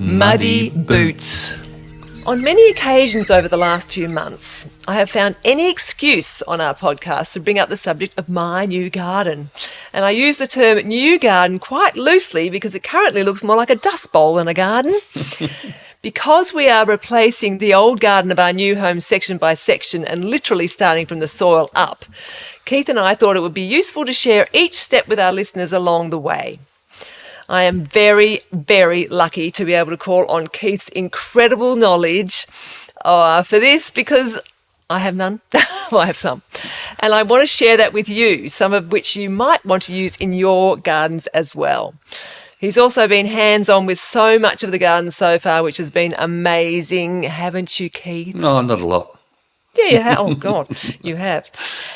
Muddy Boots. On many occasions over the last few months, I have found any excuse on our podcast to bring up the subject of my new garden. And I use the term new garden quite loosely because it currently looks more like a dust bowl than a garden. Because we are replacing the old garden of our new home section by section and literally starting from the soil up, Keith and I thought it would be useful to share each step with our listeners along the way. I am very, very lucky to be able to call on Keith's incredible knowledge for this because I have none. Well, I have some. And I want to share that with you, some of which you might want to use in your gardens as well. He's also been hands-on with so much of the garden so far, which has been amazing, haven't you, Keith? No, not a lot. Yeah, you have. Oh, God, you have.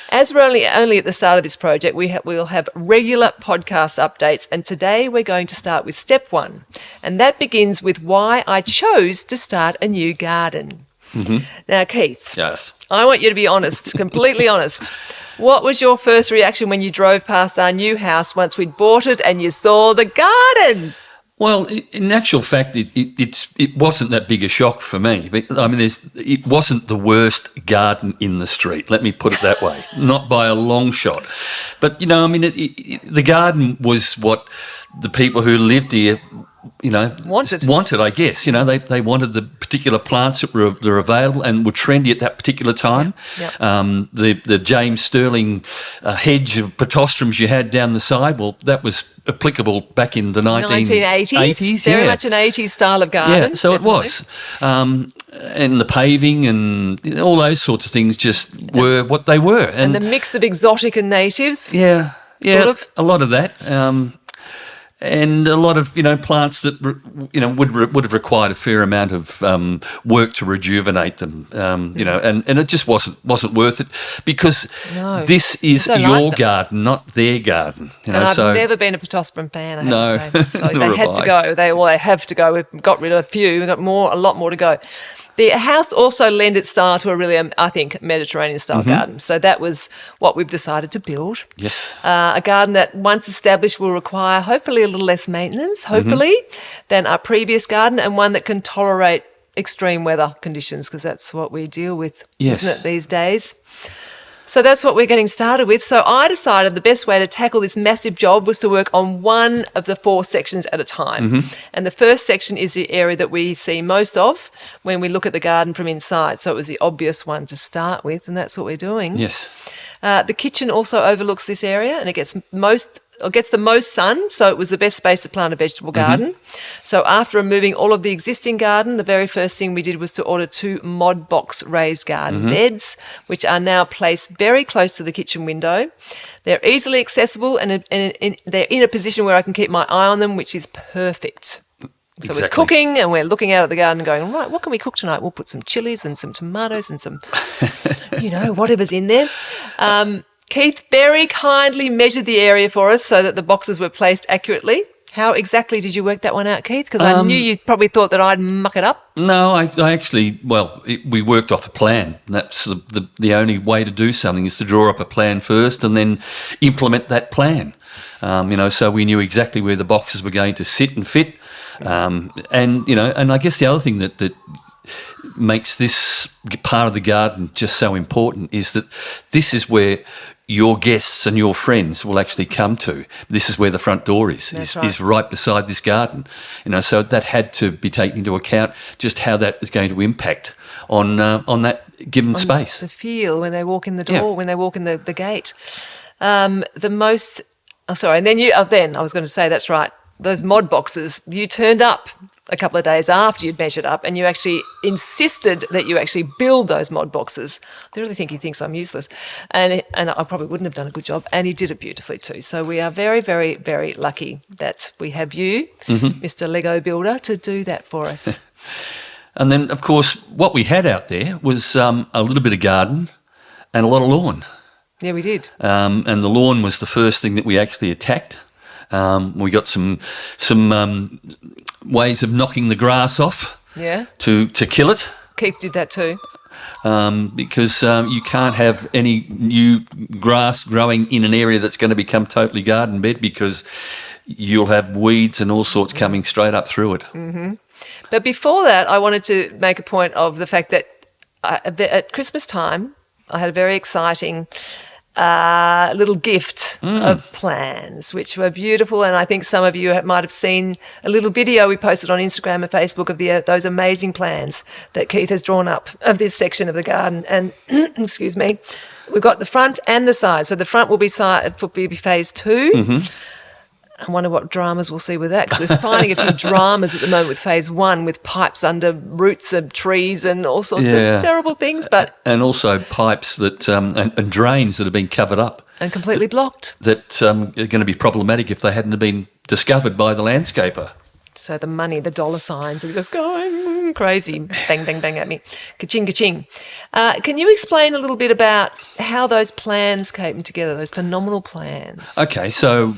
As we're only at the start of this project, we'll have regular podcast updates, and today we're going to start with step 1, and that begins with why I chose to start a new garden. Mm-hmm. Now, Keith, Yes. I want you to be honest, completely honest. What was your first reaction when you drove past our new house once we'd bought it and you saw the garden? Well, in actual fact, it wasn't that big a shock for me. I mean, it wasn't the worst garden in the street. Let me put it that way, not by a long shot. But I mean, the garden was what the people who lived here, wanted. I guess they wanted the particular plants that were available and were trendy at that particular time. Yep. The James Sterling hedge of petostrums you had down the side. Well, that was applicable back in the 1980s. Very much an 80s style of garden. Yeah, so definitely. It was. And the paving and all those sorts of things just were what they were. And the mix of exotic and natives. Yeah, sort of. A lot of that. And a lot of plants that would have required a fair amount of work to rejuvenate them, and it just wasn't worth it because this is your garden, not their garden. I've never been a Petosprum fan. I have to say, so nor they had have to I. go. They have to go. We've got rid of a few. We've got a lot more to go. The house also lent its style to a really, I think, Mediterranean-style garden. So that was what we've decided to build. Yes. A garden that, once established, will require hopefully a little less maintenance, than our previous garden, and one that can tolerate extreme weather conditions because that's what we deal with, isn't it, these days? So that's what we're getting started with. So I decided the best way to tackle this massive job was to work on one of the 4 sections at a time. And the first section is the area that we see most of when we look at the garden from inside. So it was the obvious one to start with, and that's what we're doing. Yes. The kitchen also overlooks this area, and it gets the most sun, so it was the best space to plant a vegetable garden. So after removing all of the existing garden, the very first thing we did was to order 2 mod box raised garden beds, which are now placed very close to the kitchen window. They're easily accessible, and they're in a position where I can keep my eye on them, which is perfect. So We're cooking and we're looking out at the garden going, right, what can we cook tonight? We'll put some chilies and some tomatoes and some, whatever's in there. Keith very kindly measured the area for us so that the boxes were placed accurately. How exactly did you work that one out, Keith? Because I knew you probably thought that I'd muck it up. No, I actually, we worked off a plan. That's the only way to do something is to draw up a plan first and then implement that plan. So we knew exactly where the boxes were going to sit and fit. And I guess the other thing that makes this part of the garden just so important is that this is where your guests and your friends will actually come to. This is where the front door is. Is right beside this garden. So that had to be taken into account just how that is going to impact on that given space. The feel when they walk in the door, when they walk in the gate. And then I was going to say, that's right, those mod boxes, you turned up a couple of days after you'd measured up and you actually insisted that you actually build those mod boxes. I really think he thinks I'm useless. And I probably wouldn't have done a good job. And he did it beautifully too. So we are very, very, very lucky that we have you, Mr. Lego Builder, to do that for us. And then, of course, what we had out there was a little bit of garden and a lot of lawn. Yeah, we did. And the lawn was the first thing that we actually attacked. We got some ways of knocking the grass off to kill it. Keith did that too. Because you can't have any new grass growing in an area that's going to become totally garden bed because you'll have weeds and all sorts coming straight up through it. But before that, I wanted to make a point of the fact that at Christmas time, I had a very exciting little gift of plans, which were beautiful. And I think some of you might have seen a little video we posted on Instagram and Facebook of those amazing plans that Keith has drawn up of this section of the garden. And excuse me, we've got the front and the side. So the front will be phase 2. I wonder what dramas we'll see with that, because we're finding a few dramas at the moment with phase 1, with pipes under roots of trees and all sorts of terrible things. And also pipes that and drains that have been covered up. And completely blocked. That are going to be problematic if they hadn't have been discovered by the landscaper. So the money, the dollar signs are just going crazy. Bang, bang, bang at me. Ka-ching, ka-ching. Can you explain a little bit about how those plans came together, those phenomenal plans? Okay, so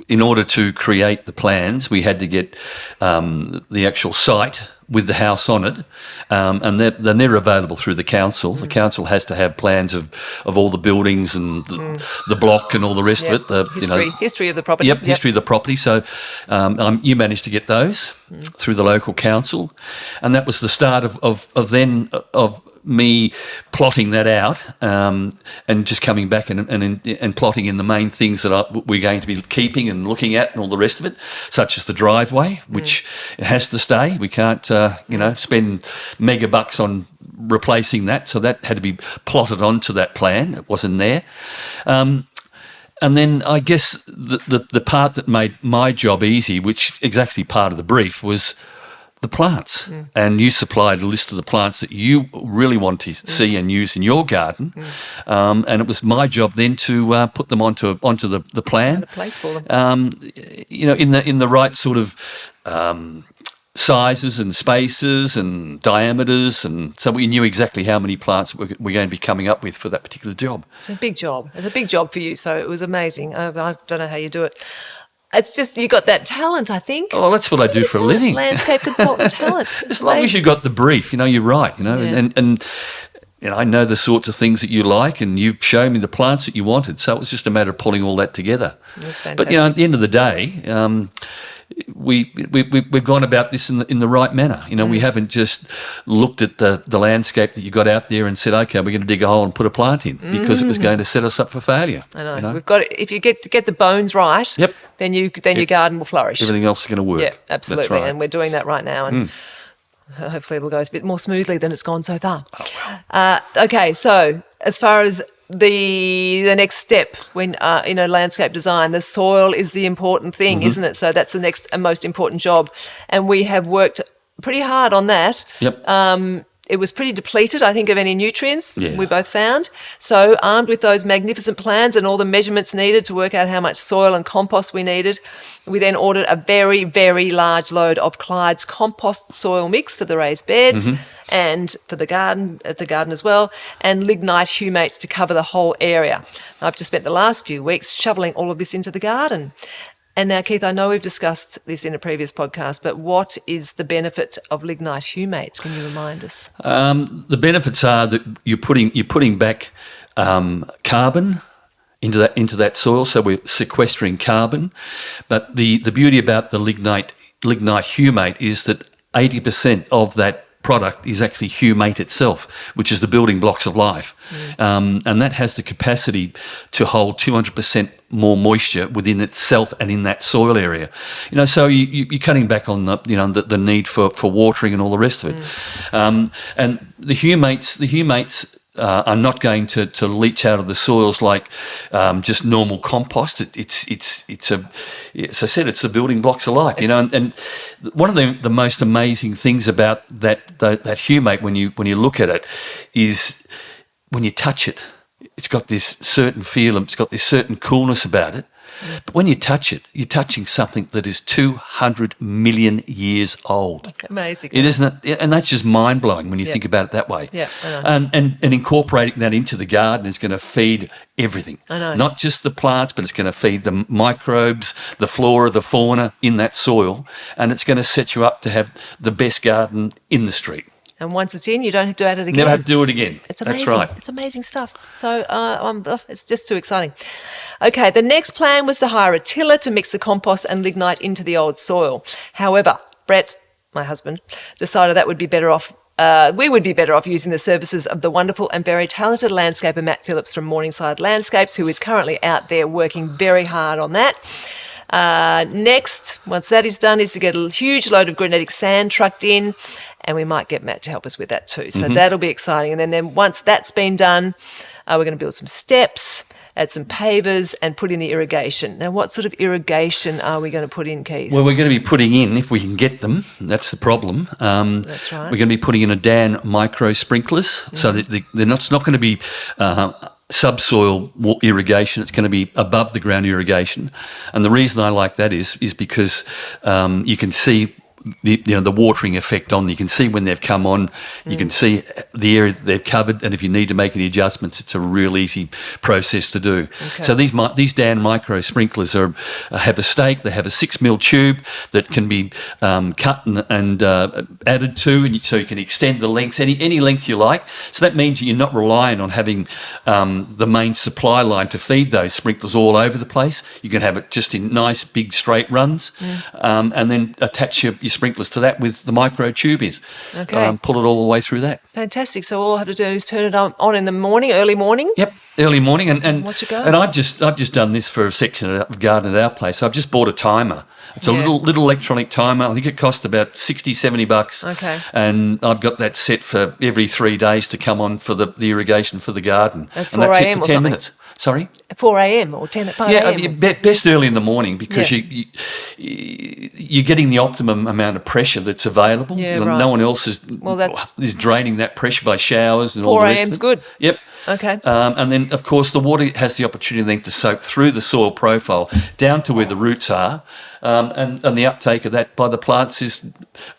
in order to create the plans, we had to get the actual site with the house on it, and they're available through the council. The council has to have plans of all the buildings and the block and all the rest of it. History of the property. Yep, history of the property. So you managed to get those through the local council, and that was the start of me plotting that out and just coming back and plotting in the main things that we're going to be keeping and looking at and all the rest of it, such as the driveway, which it has to stay. We can't, spend mega bucks on replacing that. So that had to be plotted onto that plan. It wasn't there. And then I guess the part that made my job easy, which is actually part of the brief, was the plants. And you supplied a list of the plants that you really want to see and use in your garden. And it was my job then to put them onto the plan. And a place for them. In the right sort of sizes and spaces and diameters, and so we knew exactly how many plants we're going to be coming up with for that particular job. It's a big job. It's a big job for you, so it was amazing. I don't know how you do it. It's just you got that talent, I think. Oh, that's what I do for a living. Landscape consultant talent. As long as you got the brief, you're right. And I know the sorts of things that you like, and you've shown me the plants that you wanted. So it was just a matter of pulling all that together. That's fantastic. But at the end of the day, we've gone about this in the right manner. We haven't just looked at the landscape that you got out there and said, okay, we're going to dig a hole and put a plant in, because it was going to set us up for failure. I know. We've got if you get the bones right, then your garden will flourish. Everything else is going to work. Yeah, absolutely. That's right. And we're doing that right now, and hopefully it'll go a bit more smoothly than it's gone so far. Oh, well. Okay, so as far as the next step when landscape design, the soil is the important thing, isn't it? So that's the next and most important job, and we have worked pretty hard on that. Yep. It was pretty depleted, I think, of any nutrients, Yeah. we both found. So armed with those magnificent plans and all the measurements needed to work out how much soil and compost we needed, we then ordered a very, very large load of Clyde's compost soil mix for the raised beds and for the garden as well, and lignite humates to cover the whole area. I've just spent the last few weeks shoveling all of this into the garden. And now, Keith, I know we've discussed this in a previous podcast, but what is the benefit of lignite humates? Can you remind us? The benefits are that you're putting back carbon into that soil, so we're sequestering carbon. But the beauty about the lignite humate is that 80% of that product is actually humate itself, which is the building blocks of life. And that has the capacity to hold 200% more moisture within itself and in that soil area. So you're cutting back on the need for watering and all the rest of it. And the humates are not going to leach out of the soils like just normal compost. It's as I said, it's the building blocks of life. And one of the most amazing things about that humate when you look at it is when you touch it, it's got this certain feel, it's got this certain coolness about it. But when you touch it, you're touching something that is 200 million years old. Amazing. It isn't it? And that's just mind-blowing when you think about it that way. Yeah, I know. And incorporating that into the garden is going to feed everything. I know. Not just the plants, but it's going to feed the microbes, the flora, the fauna in that soil, and it's going to set you up to have the best garden in the street. And once it's in, you don't have to add it again. Never have to do it again. It's amazing. That's right. It's amazing stuff. So it's just too exciting. Okay, the next plan was to hire a tiller to mix the compost and lignite into the old soil. However, Brett, my husband, decided that would be better off. We would be better off using the services of the wonderful and very talented landscaper Matt Phillips from Morningside Landscapes, who is currently out there working very hard on that. Next, once that is done, is to get a huge load of granitic sand trucked in, and we might get Matt to help us with that too. So that'll be exciting. And then once that's been done, we're going to build some steps, add some pavers, and put in the irrigation. Now, what sort of irrigation are we going to put in, Keith? Well, we're going to be putting in, if we can get them, that's the problem. That's right. We're going to be putting in a Dan micro sprinklers, so that it's not going to be subsoil irrigation. It's going to be above the ground irrigation. And the reason I like that is because you can see the watering effect on. You can see when they've come on. You can see the area that they've covered, and if you need to make any adjustments, it's a real easy process to do. Okay. So these Dan micro sprinklers have a stake. They have a 6mm tube that can be cut and added to, and so you can extend the lengths any length you like. So that means you're not relying on having the main supply line to feed those sprinklers all over the place. You can have it just in nice big straight runs, and then attach your sprinklers to that with the micro tubies. Okay. Pull it all the way through that. Fantastic. So all I have to do is turn it on in the morning, early morning. Yep, early morning, and watch it go. And I've just done this for a section of garden at our place. I've just bought a timer. It's a little electronic timer. I think it cost about $60-$70. Okay. And I've got that set for every 3 days to come on for the irrigation for the garden. At 4 and that's it a.m. for or 10 something? minutes. Sorry? At 4 a.m. or 5 a.m.? Best early in the morning, because you're getting the optimum amount of pressure that's available. Yeah, right. No one else is draining that pressure by showers and all the 4 rest a.m.'s of it. good. Yep. Okay. And then, of course, the water has the opportunity then to soak through the soil profile down to where the roots are, and the uptake of that by the plants is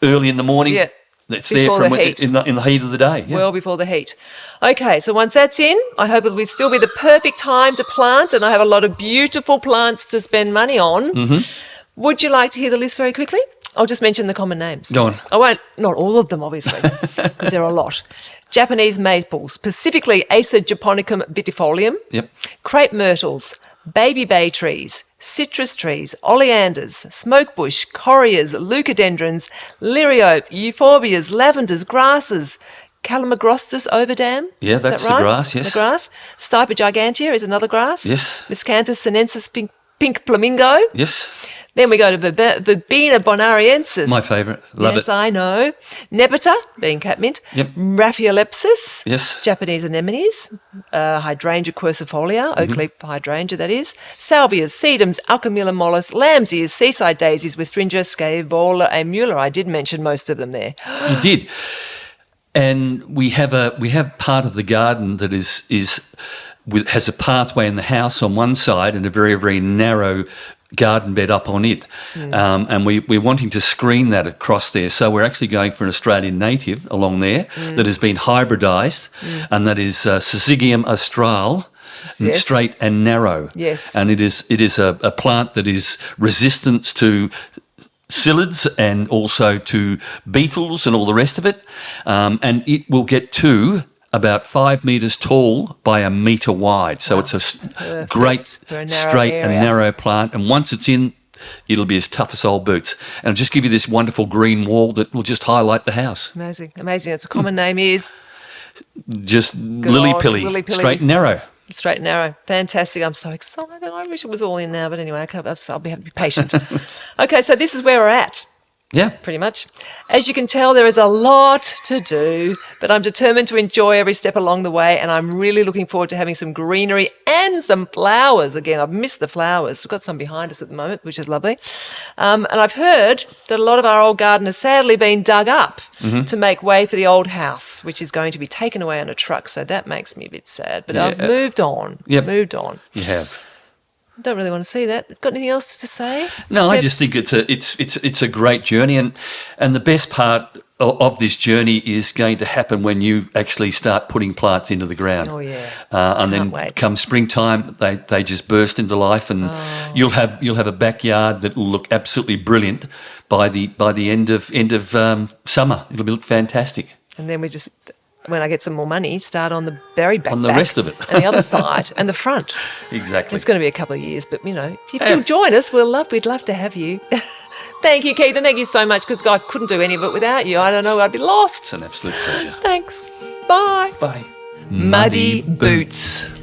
early in the morning. Yeah. It's Before there the heat. in the heat of the day. Yeah. Well before the heat. Okay, so once that's in, I hope it will still be the perfect time to plant, and I have a lot of beautiful plants to spend money on. Mm-hmm. Would you like to hear the list very quickly? I'll just mention the common names. Go on. I won't, not all of them, obviously, because there are a lot. Japanese maples, specifically Acer japonicum vitifolium. Yep. Crepe myrtles, baby bay trees, citrus trees, oleanders, smokebush, correas, leucadendrons, liriope, euphorbias, lavenders, grasses, Calamagrostis overdam. Yeah, Is that's that right? the grass, yes. The grass. Stipa gigantea is another grass. Yes. Miscanthus sinensis pink flamingo. Yes. Then we go to Verbena bonariensis. My favourite. Love yes, it. I know. Nepeta, being catmint. Yep. Raphiolepsis. Yes. Japanese anemones. Hydrangea quercifolia, oak leaf hydrangea, that is. Salvias, sedums, alchemilla mollis, lamb's ears, seaside daisies, Westringia, scaevola, and Mueller. I did mention most of them there. You did. And we have part of the garden that has a pathway in the house on one side and a very, very narrow garden bed up on it. And we're wanting to screen that across there. So we're actually going for an Australian native along there that has been hybridised, and that is Syzygium austral. Yes. Straight and narrow. Yes. And it is a plant that is resistant to psyllids and also to beetles and all the rest of it. And it will get to about 5 metres tall by a metre wide. So it's a great straight and narrow plant. And once it's in, it'll be as tough as old boots. And it'll just give you this wonderful green wall that will just highlight the house. Amazing, amazing. Its common name is? Just lily-pilly, straight and narrow. Straight and narrow. Fantastic. I'm so excited. I wish it was all in now, but anyway, I'll be patient. Okay, so this is where we're at. Yeah. Pretty much. As you can tell, there is a lot to do, but I'm determined to enjoy every step along the way, and I'm really looking forward to having some greenery and some flowers. Again, I've missed the flowers. We've got some behind us at the moment, which is lovely. And I've heard that a lot of our old garden has sadly been dug up to make way for the old house, which is going to be taken away on a truck, so that makes me a bit sad. But I've moved on. Yep. Moved on. You have. Don't really want to see that. Got anything else to say? No, I just think it's a great journey, and the best part of this journey is going to happen when you actually start putting plants into the ground. Oh yeah, and then wait. Come springtime, they just burst into life, and you'll have a backyard that will look absolutely brilliant by the end of summer. It'll look fantastic. And then we just, when I get some more money, start on the very back. On the rest of it. And the other side and the front. Exactly. It's going to be a couple of years, but, if you'll join us, we'd love to have you. Thank you, Keith, and thank you so much, because I couldn't do any of it without you. I don't know, I'd be lost. It's an absolute pleasure. Thanks. Bye. Bye. Muddy Boots.